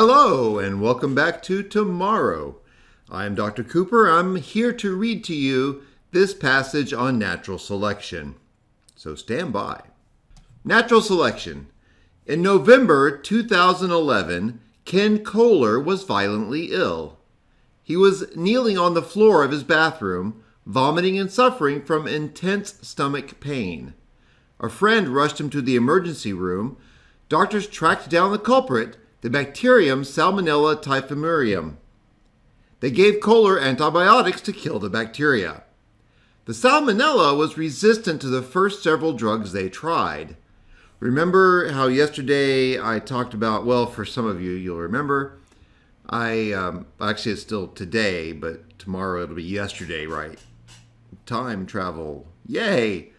Hello and welcome back to Tomorrow. I'm Dr. Cooper. I'm here to read to you this passage on natural selection. So stand by. Natural selection. In November 2011, Ken Kohler was violently ill. He was kneeling on the floor of his bathroom, vomiting and suffering from intense stomach pain. A friend rushed him to the emergency room. Doctors tracked down the culprit, the bacterium Salmonella typhimurium. They gave Kohler antibiotics to kill the bacteria. The Salmonella was resistant to the first several drugs they tried. Remember how yesterday I talked about, well, for some of you, you'll remember, actually it's still today, but tomorrow it'll be yesterday, right? Time travel, yay!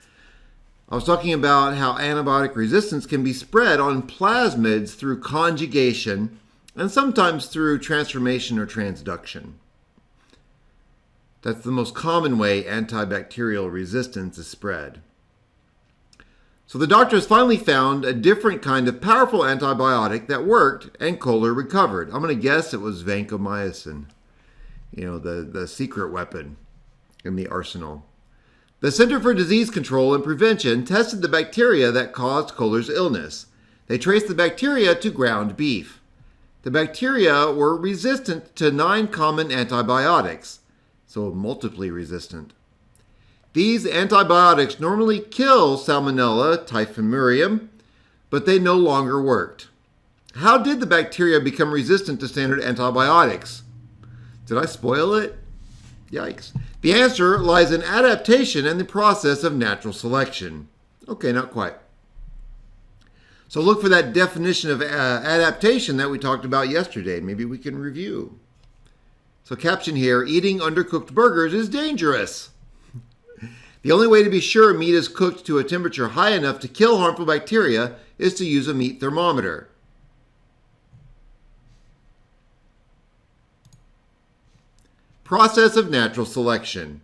I was talking about how antibiotic resistance can be spread on plasmids through conjugation and sometimes through transformation or transduction. That's the most common way antibacterial resistance is spread. So the doctors finally found a different kind of powerful antibiotic that worked, and Kohler recovered. I'm going to guess it was vancomycin, the secret weapon in the arsenal. The Center for Disease Control and Prevention tested the bacteria that caused Kohler's illness. They traced the bacteria to ground beef. The bacteria were resistant to 9 common antibiotics, so multiply resistant. These antibiotics normally kill Salmonella typhimurium, but they no longer worked. How did the bacteria become resistant to standard antibiotics? Did I spoil it? Yikes. The answer lies in adaptation and the process of natural selection. Okay, not quite. So look for that definition of adaptation that we talked about yesterday. Maybe we can review. So caption here, eating undercooked burgers is dangerous. The only way to be sure meat is cooked to a temperature high enough to kill harmful bacteria is to use a meat thermometer. Process of natural selection.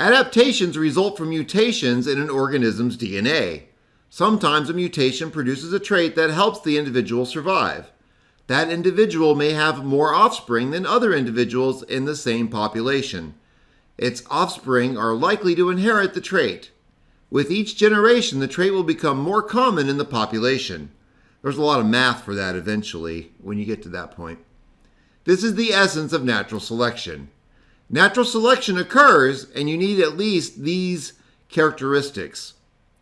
Adaptations result from mutations in an organism's DNA. Sometimes a mutation produces a trait that helps the individual survive. That individual may have more offspring than other individuals in the same population. Its offspring are likely to inherit the trait. With each generation, the trait will become more common in the population. There's a lot of math for that eventually when you get to that point. This is the essence of natural selection. Natural selection occurs, and you need at least these characteristics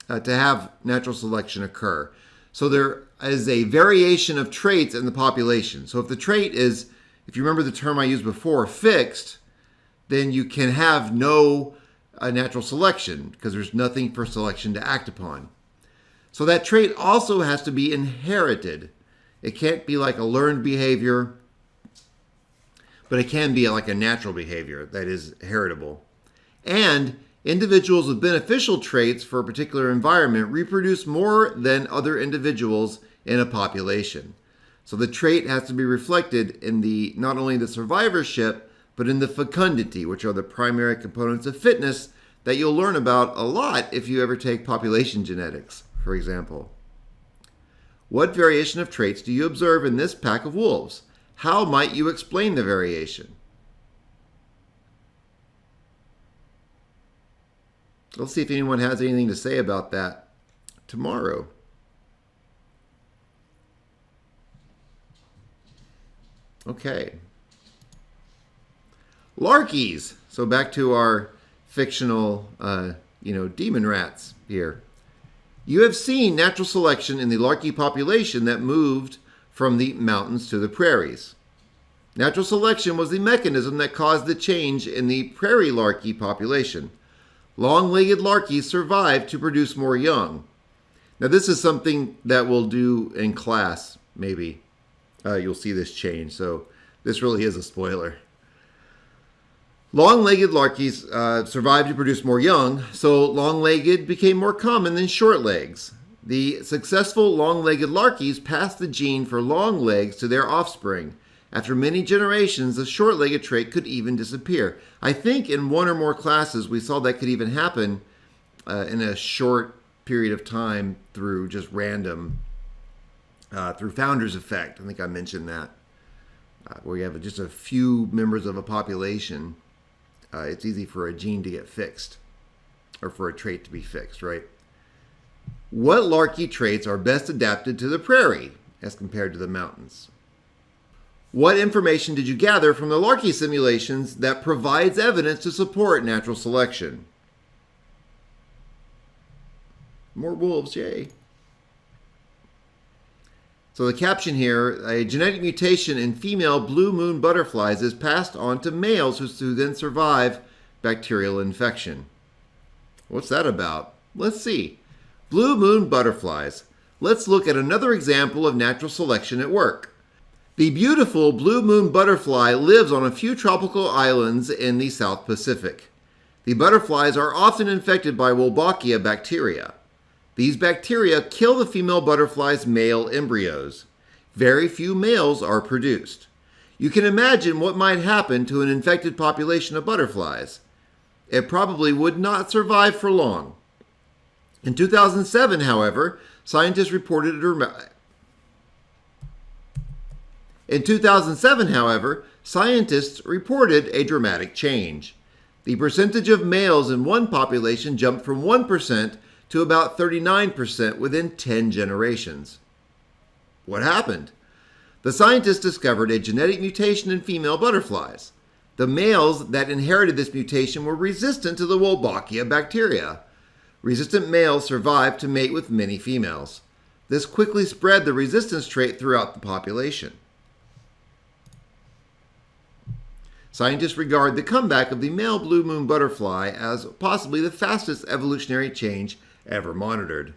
to have natural selection occur. So there is a variation of traits in the population. So if the trait is, if you remember the term I used before, fixed, then you can have no natural selection because there's nothing for selection to act upon. So that trait also has to be inherited. It can't be like a learned behavior, but it can be like a natural behavior that is heritable. And individuals with beneficial traits for a particular environment reproduce more than other individuals in a population. So the trait has to be reflected in not only the survivorship, but in the fecundity, which are the primary components of fitness that you'll learn about a lot if you ever take population genetics, for example. What variation of traits do you observe in this pack of wolves? How might you explain the variation? Let's see if anyone has anything to say about that tomorrow. Okay. Larkies. So back to our fictional, demon rats here. You have seen natural selection in the larky population that moved from the mountains to the prairies. Natural selection was the mechanism that caused the change in the prairie larky population. Long-legged larkies survived to produce more young. Now this is something that we'll do in class, maybe. You'll see this change, so this really is a spoiler. Long-legged larkies survived to produce more young, so long-legged became more common than short legs. The successful long-legged larkies passed the gene for long legs to their offspring. After many generations, the short-legged trait could even disappear. I think in one or more classes we saw that could even happen in a short period of time through just random through Founder's effect. I think I mentioned that. Where you have just a few members of a population, it's easy for a gene to get fixed, or for a trait to be fixed, right? What larky traits are best adapted to the prairie as compared to the mountains? What information did you gather from the larky simulations that provides evidence to support natural selection? More wolves, yay. So the caption here, a genetic mutation in female blue moon butterflies is passed on to males who then survive bacterial infection. What's that about? Let's see. Blue moon butterflies. Let's look at another example of natural selection at work. The beautiful blue moon butterfly lives on a few tropical islands in the South Pacific. The butterflies are often infected by Wolbachia bacteria. These bacteria kill the female butterfly's male embryos. Very few males are produced. You can imagine what might happen to an infected population of butterflies. It probably would not survive for long. In 2007, however, scientists reported a dramatic change. The percentage of males in one population jumped from 1% to about 39% within 10 generations. What happened? The scientists discovered a genetic mutation in female butterflies. The males that inherited this mutation were resistant to the Wolbachia bacteria. Resistant males survived to mate with many females. This quickly spread the resistance trait throughout the population. Scientists regard the comeback of the male blue moon butterfly as possibly the fastest evolutionary change ever monitored.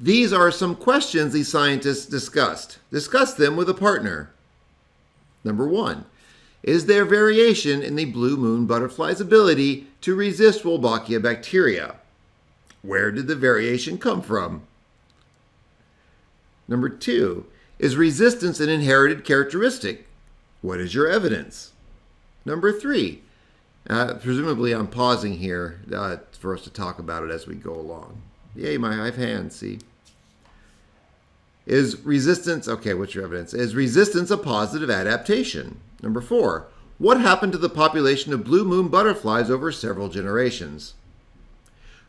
These are some questions these scientists discussed. Discuss them with a partner. Number 1. Is there variation in the blue moon butterfly's ability to resist Wolbachia bacteria? Where did the variation come from? Number 2. Is resistance an inherited characteristic? What is your evidence? Number 3. Presumably I'm pausing here for us to talk about it as we go along. Yay, I have hands, see? Is resistance, okay, what's your evidence? Is resistance a positive adaptation? Number 4, what happened to the population of blue moon butterflies over several generations?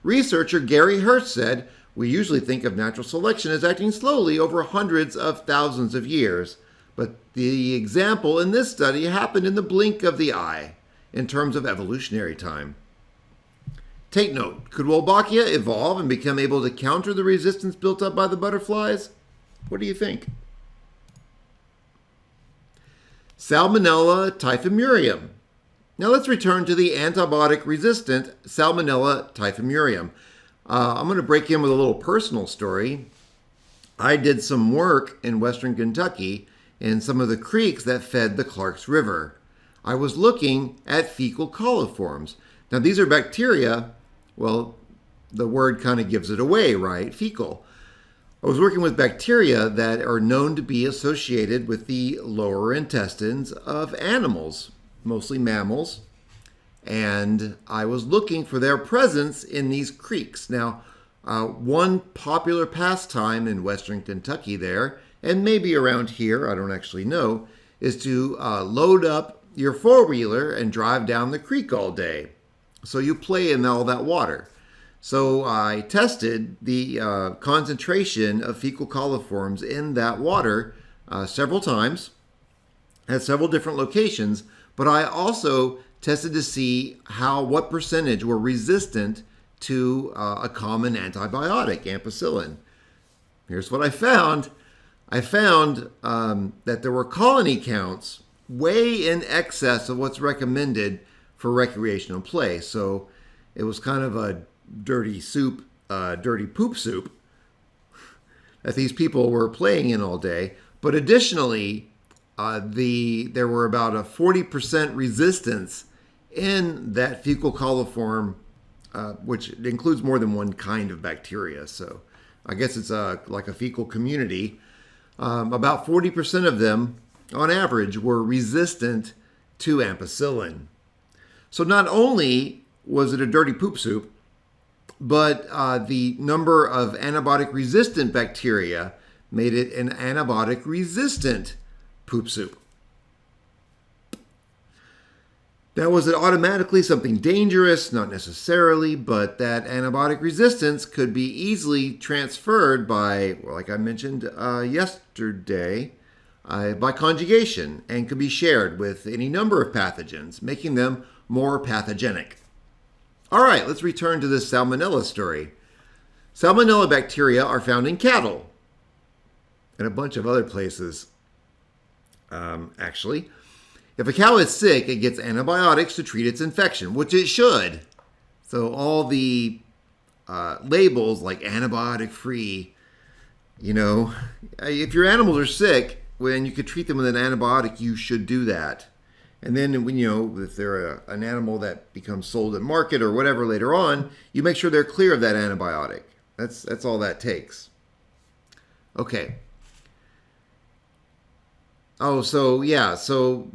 Researcher Gary Hurst said, we usually think of natural selection as acting slowly over hundreds of thousands of years, but the example in this study happened in the blink of the eye in terms of evolutionary time. Take note, could Wolbachia evolve and become able to counter the resistance built up by the butterflies? What do you think? Salmonella typhimurium. Now let's return to the antibiotic-resistant Salmonella typhimurium. I'm going to break in with a little personal story. I did some work in western Kentucky in some of the creeks that fed the Clarks River. I was looking at fecal coliforms. Now these are bacteria, well, the word kind of gives it away, right? Fecal. I was working with bacteria that are known to be associated with the lower intestines of animals, mostly mammals, and I was looking for their presence in these creeks. Now, one popular pastime in western Kentucky there, and maybe around here, I don't actually know, is to load up your four-wheeler and drive down the creek all day. So you play in all that water. So I tested the concentration of fecal coliforms in that water several times at several different locations, but I also tested to see what percentage were resistant to a common antibiotic, ampicillin. Here's what I found. I found that there were colony counts way in excess of what's recommended for recreational play. So it was kind of a dirty poop soup that these people were playing in all day. But additionally, there were about a 40% resistance in that fecal coliform, which includes more than one kind of bacteria. So I guess it's like a fecal community. About 40% of them, on average, were resistant to ampicillin. So not only was it a dirty poop soup, but the number of antibiotic-resistant bacteria made it an antibiotic-resistant poop soup. Now, was it automatically something dangerous? Not necessarily, but that antibiotic resistance could be easily transferred by, well, like I mentioned yesterday, by conjugation, and could be shared with any number of pathogens, making them more pathogenic. All right, let's return to this Salmonella story. Salmonella bacteria are found in cattle and a bunch of other places, actually. If a cow is sick, it gets antibiotics to treat its infection, which it should. So all the labels like antibiotic-free, if your animals are sick, when you could treat them with an antibiotic, you should do that. And then when if they're an animal that becomes sold at market or whatever later on, you make sure they're clear of that antibiotic. That's all that takes. Okay. Oh, so yeah, several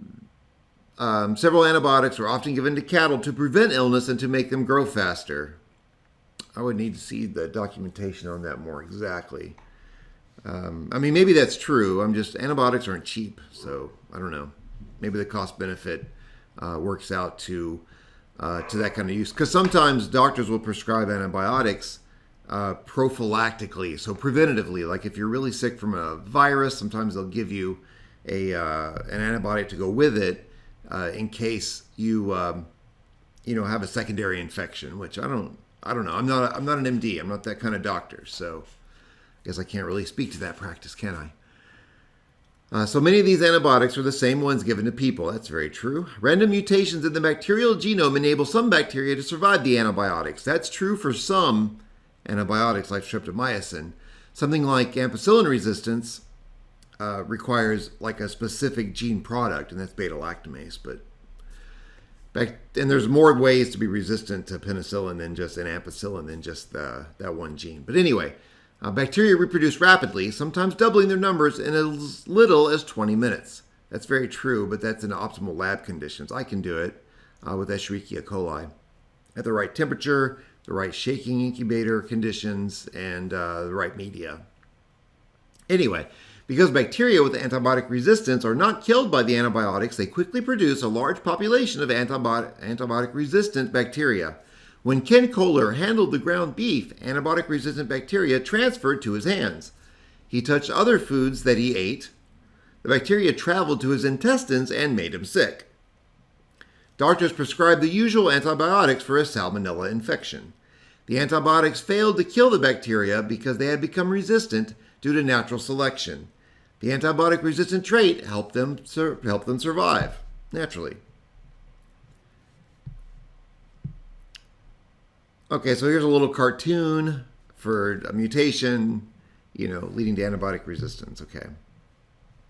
antibiotics are often given to cattle to prevent illness and to make them grow faster. I would need to see the documentation on that more exactly. Maybe that's true. Antibiotics aren't cheap, so I don't know. Maybe the cost benefit works out to that kind of use. Because sometimes doctors will prescribe antibiotics prophylactically, so preventatively. Like if you're really sick from a virus, sometimes they'll give you an antibiotic to go with it in case you have a secondary infection. Which I don't know. I'm not an MD. I'm not that kind of doctor. So I guess I can't really speak to that practice, can I? So many of these antibiotics are the same ones given to people. That's very true. Random mutations in the bacterial genome enable some bacteria to survive the antibiotics. That's true for some antibiotics like streptomycin. Something like ampicillin resistance requires like a specific gene product, and that's beta-lactamase. And there's more ways to be resistant to penicillin than just an ampicillin than just that one gene. But anyway, bacteria reproduce rapidly, sometimes doubling their numbers in as little as 20 minutes. That's very true, but that's in optimal lab conditions. I can do it with Escherichia coli at the right temperature, the right shaking incubator conditions, and the right media. Anyway, because bacteria with antibiotic resistance are not killed by the antibiotics, they quickly produce a large population of antibiotic-resistant bacteria. When Ken Kohler handled the ground beef, antibiotic-resistant bacteria transferred to his hands. He touched other foods that he ate. The bacteria traveled to his intestines and made him sick. Doctors prescribed the usual antibiotics for a salmonella infection. The antibiotics failed to kill the bacteria because they had become resistant due to natural selection. The antibiotic-resistant trait helped them survive naturally. Okay, so here's a little cartoon for a mutation, leading to antibiotic resistance. Okay,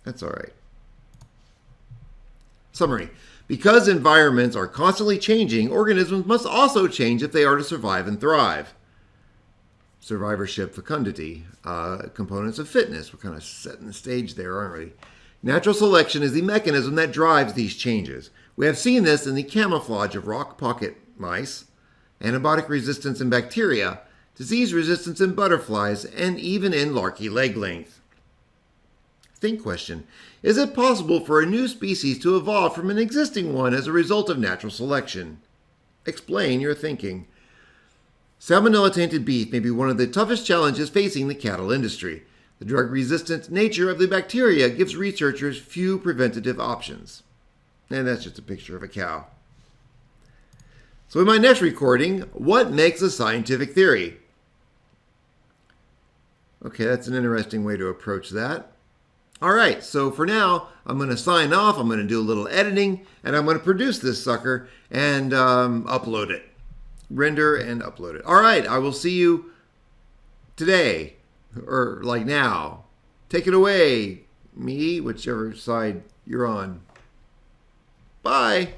that's all right. Summary. Because environments are constantly changing, organisms must also change if they are to survive and thrive. Survivorship, fecundity, components of fitness. We're kind of setting the stage there, aren't we? Natural selection is the mechanism that drives these changes. We have seen this in the camouflage of rock pocket mice, antibiotic resistance in bacteria, disease resistance in butterflies, and even in larky leg length. Think question. Is it possible for a new species to evolve from an existing one as a result of natural selection? Explain your thinking. Salmonella-tainted beef may be one of the toughest challenges facing the cattle industry. The drug-resistant nature of the bacteria gives researchers few preventative options. And that's just a picture of a cow. So in my next recording, what makes a scientific theory? Okay, that's an interesting way to approach that. All right, so for now, I'm going to sign off. I'm going to do a little editing, and I'm going to produce this sucker and upload it. Render and upload it. All right, I will see you today, or like now. Take it away, me, whichever side you're on. Bye.